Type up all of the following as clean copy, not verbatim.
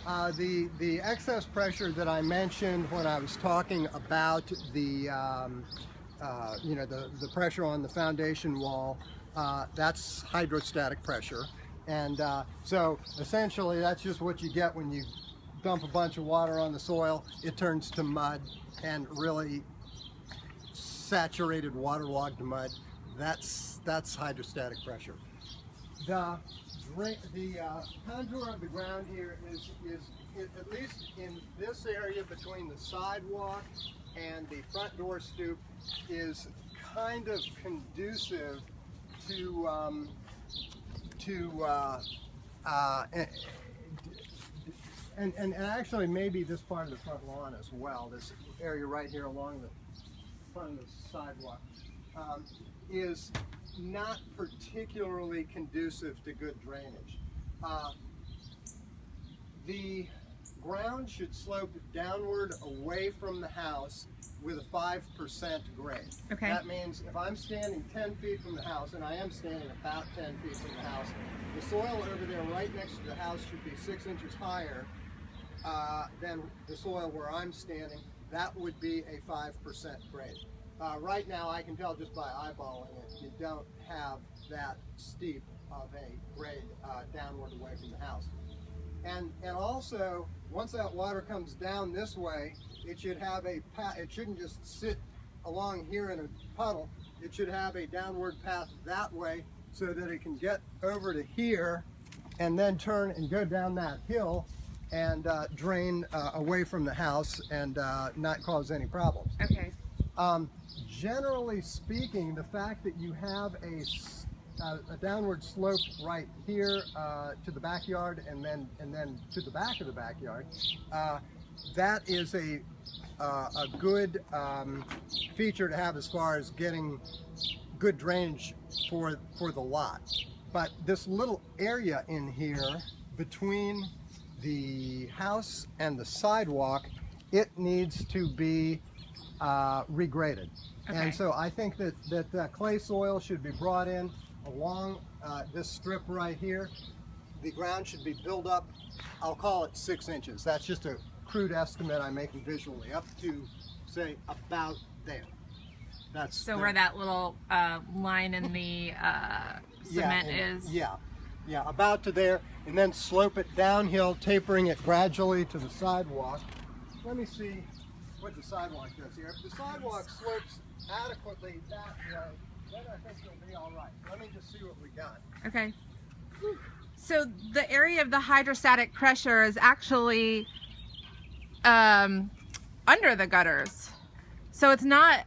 The excess pressure that I mentioned when I was talking about the the pressure on the foundation wall, that's hydrostatic pressure, and so essentially that's just what you get when you dump a bunch of water on the soil. It turns to mud, and really saturated, waterlogged mud. That's hydrostatic pressure. The contour of the ground here is at least in this area between the sidewalk and the front door stoop, is kind of conducive to and actually maybe this part of the front lawn as well. This area right here along the front of the sidewalk is not particularly conducive to good drainage. The ground should slope downward away from the house with a 5% grade. Okay. That means if I'm standing 10 feet from the house, and I am standing about 10 feet from the house, the soil over there right next to the house should be 6 inches higher than the soil where I'm standing. That would be a 5% grade. Right now, I can tell just by eyeballing it, you don't have that steep of a grade downward away from the house. And also, once that water comes down this way, it should have it shouldn't just sit along here in a puddle. It should have a downward path that way so that it can get over to here and then turn and go down that hill and drain away from the house and not cause any problems. Okay. Generally speaking, the fact that you have a downward slope right here to the backyard and then to the back of the backyard, that is a good feature to have as far as getting good drainage for the lot. But this little area in here between the house and the sidewalk, it needs to be regraded. Okay. And so I think that clay soil should be brought in along this strip right here. The ground should be built up, I'll call it 6 inches. That's just a crude estimate I'm making visually, up to, say, about there. That's so where that little line in the cement is? Yeah, about to there, and then slope it downhill, tapering it gradually to the sidewalk. Let me see what the sidewalk does here. If the sidewalk slopes adequately that way, then I think it'll be all right. Let me just see what we got. Okay. So the area of the hydrostatic pressure is actually under the gutters. So it's not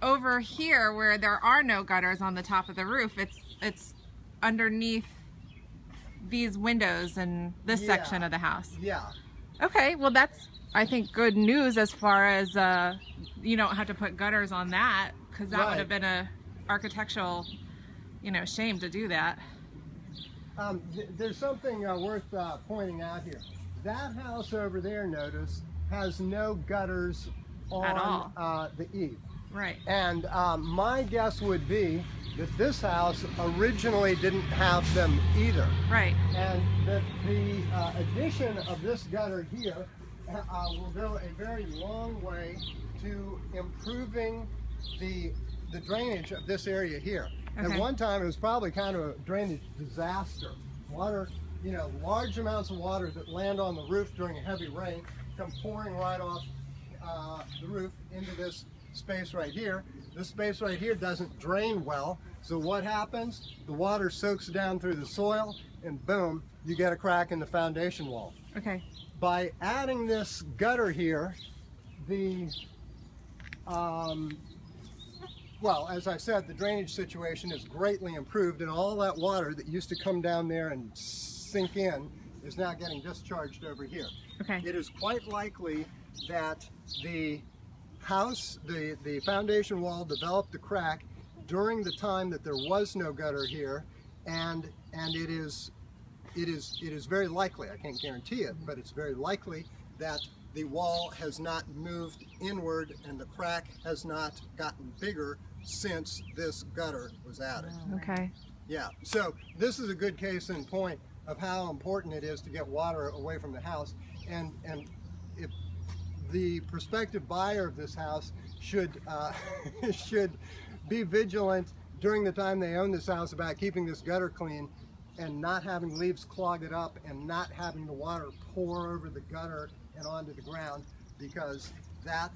over here where there are no gutters on the top of the roof. It's underneath these windows in this section of the house. Yeah. Okay, well that's, I think, good news as far as you don't have to put gutters on that, because that would have been a architectural, shame to do that. There's something worth pointing out here. That house over there, notice, has no gutters on the eave. Right. And my guess would be that this house originally didn't have them either. Right. And that the addition of this gutter here will go a very long way to improving the drainage of this area here. Okay. At one time, it was probably kind of a drainage disaster. Water, large amounts of water that land on the roof during a heavy rain come pouring right off the roof into this space right here. This space right here doesn't drain well, so what happens? The water soaks down through the soil, and boom, you get a crack in the foundation wall. Okay. By adding this gutter here, well, as I said, the drainage situation is greatly improved, and all that water that used to come down there and sink in is now getting discharged over here. Okay. It is quite likely that the house, the foundation wall developed a crack during the time that there was no gutter here, and it is very likely, I can't guarantee it, but it's very likely that the wall has not moved inward and the crack has not gotten bigger since this gutter was added. Okay. Yeah, so this is a good case in point of how important it is to get water away from the house, and if the prospective buyer of this house should should be vigilant during the time they own this house about keeping this gutter clean and not having leaves clog it up and not having the water pour over the gutter and onto the ground, because that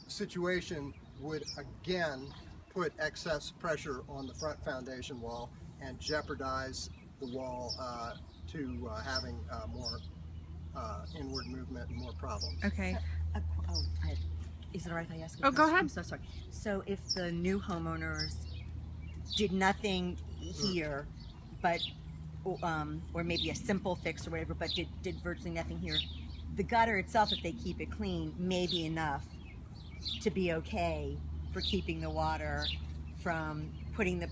situation would again put excess pressure on the front foundation wall and jeopardize the wall to having more inward movement and more problems. Okay. Is it all right if I ask? Oh, go ahead. I'm so sorry. So if the new homeowners did nothing here, but or maybe a simple fix or whatever, but did virtually nothing here, the gutter itself, if they keep it clean, may be enough to be okay for keeping the water from putting the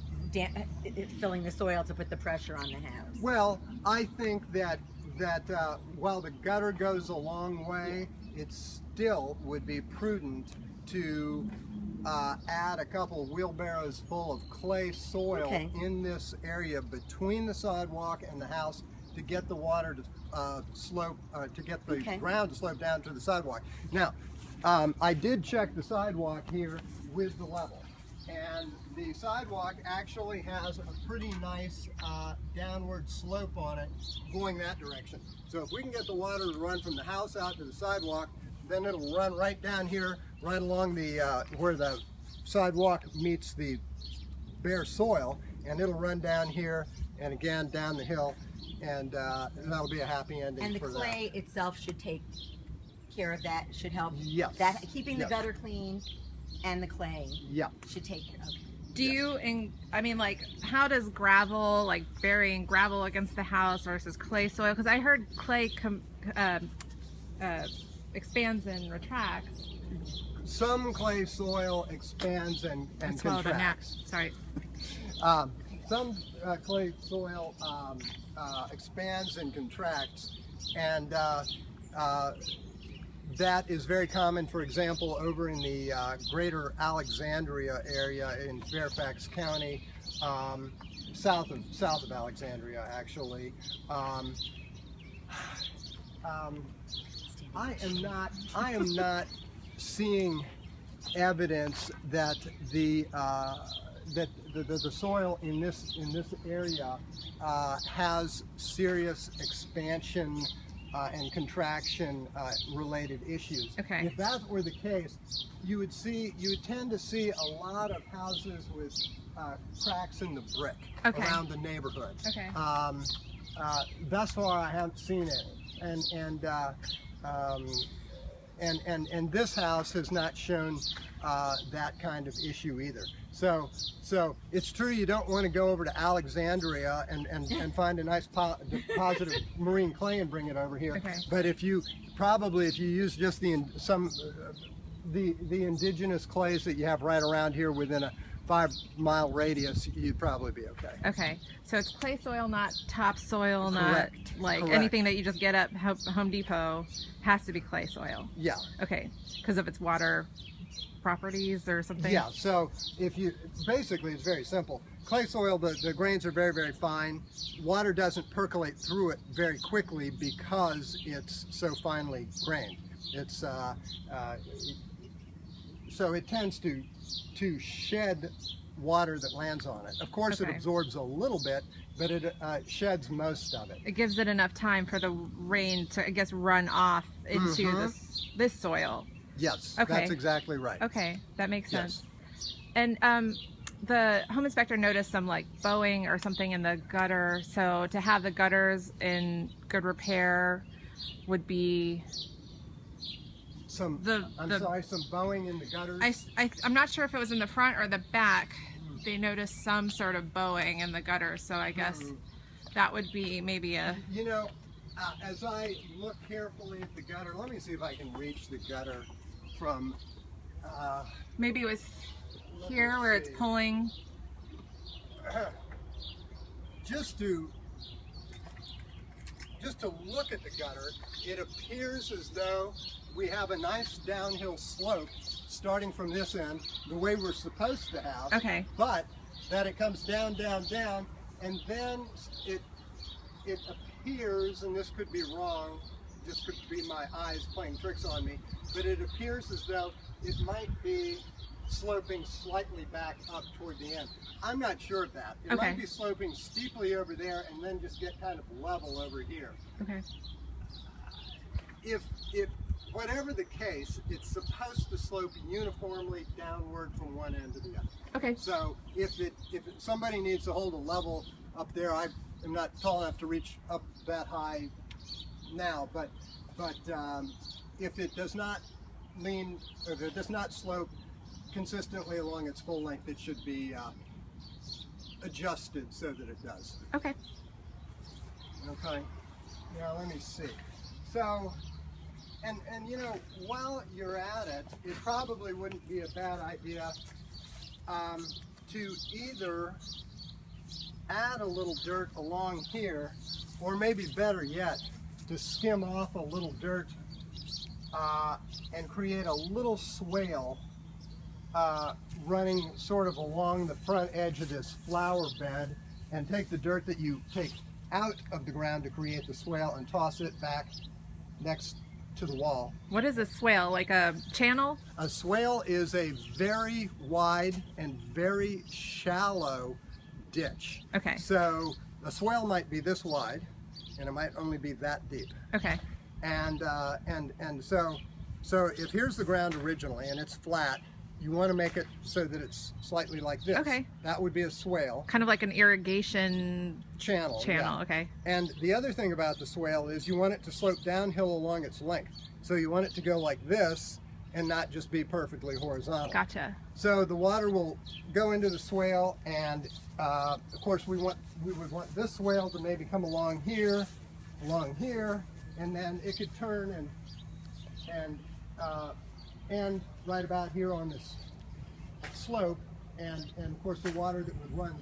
filling the soil to put the pressure on the house. Well, I think that while the gutter goes a long way, it still would be prudent to add a couple of wheelbarrows full of clay soil in this area between the sidewalk and the house to get the water to slope, to get the ground to slope down to the sidewalk. Now, I did check the sidewalk here with the level, and the sidewalk actually has a pretty nice downward slope on it going that direction. So if we can get the water to run from the house out to the sidewalk, then it'll run right down here, right along the where the sidewalk meets the bare soil, and it'll run down here and again down the hill, and that'll be a happy ending. And the for clay itself should take care of that, should help. Yes. That keeping the gutter clean, and the clay should take care of. Okay. Do you, I mean, like, how does gravel, like burying gravel against the house versus clay soil? Because I heard clay expands and retracts. Some clay soil expands and contracts. Sorry. Some clay soil expands and contracts, and that is very common, for example, over in the greater Alexandria area in Fairfax County, south of Alexandria, actually. I am not seeing evidence that the soil in this area has serious expansion and contraction related issues. Okay. If that were the case, you would tend to see a lot of houses with cracks in the brick around the neighborhood. Okay. Thus far, I haven't seen it, and this house has not shown that kind of issue either. So it's true you don't want to go over to Alexandria and find a nice positive marine clay and bring it over here. Okay. But if you use just the indigenous clays that you have right around here within a 5-mile radius, you'd probably be okay. Okay, so it's clay soil, not topsoil, Correct. not like Correct. anything that you just get at Home Depot has to be clay soil. Yeah. Okay, because of its water properties or something? Yeah, so basically it's very simple. Clay soil, the grains are very, very fine. Water doesn't percolate through it very quickly because it's so finely grained. It's so it tends to shed water that lands on it. Of course, it absorbs a little bit, but it sheds most of it. It gives it enough time for the rain to, I guess, run off into this soil. Yes, okay. That's exactly right. Okay, that makes sense. Yes. And the home inspector noticed some like bowing or something in the gutter. So to have the gutters in good repair would be some bowing in the gutters. I'm not sure if it was in the front or the back. They noticed some sort of bowing in the gutter. So I guess that would be maybe a... You know, as I look carefully at the gutter, let me see if I can reach the gutter from... maybe it was here where it's pulling. Just to look at the gutter, it appears as though we have a nice downhill slope starting from this end, the way we're supposed to have. Okay. But that it comes down, down, down, and then it appears, and this could be wrong, this could be my eyes playing tricks on me, but it appears as though it might be sloping slightly back up toward the end. I'm not sure of that. It Okay. might be sloping steeply over there and then just get kind of level over here. Okay. If whatever the case, it's supposed to slope uniformly downward from one end to the other. Okay. So if somebody needs to hold a level up there, I am not tall enough to reach up that high now, but if it does not lean, or if it does not slope consistently along its full length, it should be adjusted so that it does. Okay. Okay. Now let me see. So, and you know, while you're at it, it probably wouldn't be a bad idea to either add a little dirt along here, or maybe better yet, to skim off a little dirt and create a little swale running sort of along the front edge of this flower bed, and take the dirt that you take out of the ground to create the swale and toss it back next to the wall. What is a swale? Like a channel? A swale is a very wide and very shallow ditch. Okay. So a swale might be this wide, and it might only be that deep. Okay. And so if here's the ground originally and it's flat, you want to make it so that it's slightly like this. Okay. That would be a swale. Kind of like an irrigation Channel. channel. Okay. And the other thing about the swale is you want it to slope downhill along its length. So you want it to go like this and not just be perfectly horizontal. Gotcha. So the water will go into the swale, and of course we would want this swale to maybe come along here, and then it could turn and end right about here on this slope, and of course the water that would run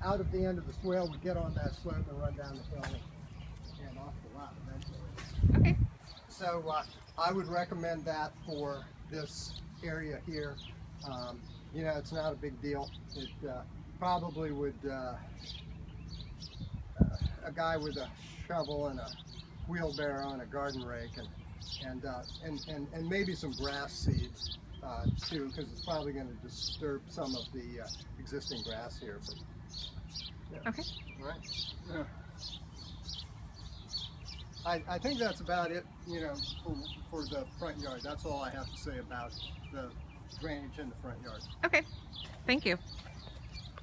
out of the end of the swale would get on that slope and run down the hill and off the lot eventually. Okay. So I would recommend that for this area here. You know, it's not a big deal. It probably would, a guy with a shovel and a wheelbarrow and a garden rake and maybe some grass seed too, because it's probably going to disturb some of the existing grass here. But, yeah. Okay. All right. Yeah. I think that's about it, you know, for the front yard. That's all I have to say about the drainage in the front yard. Okay. Thank you.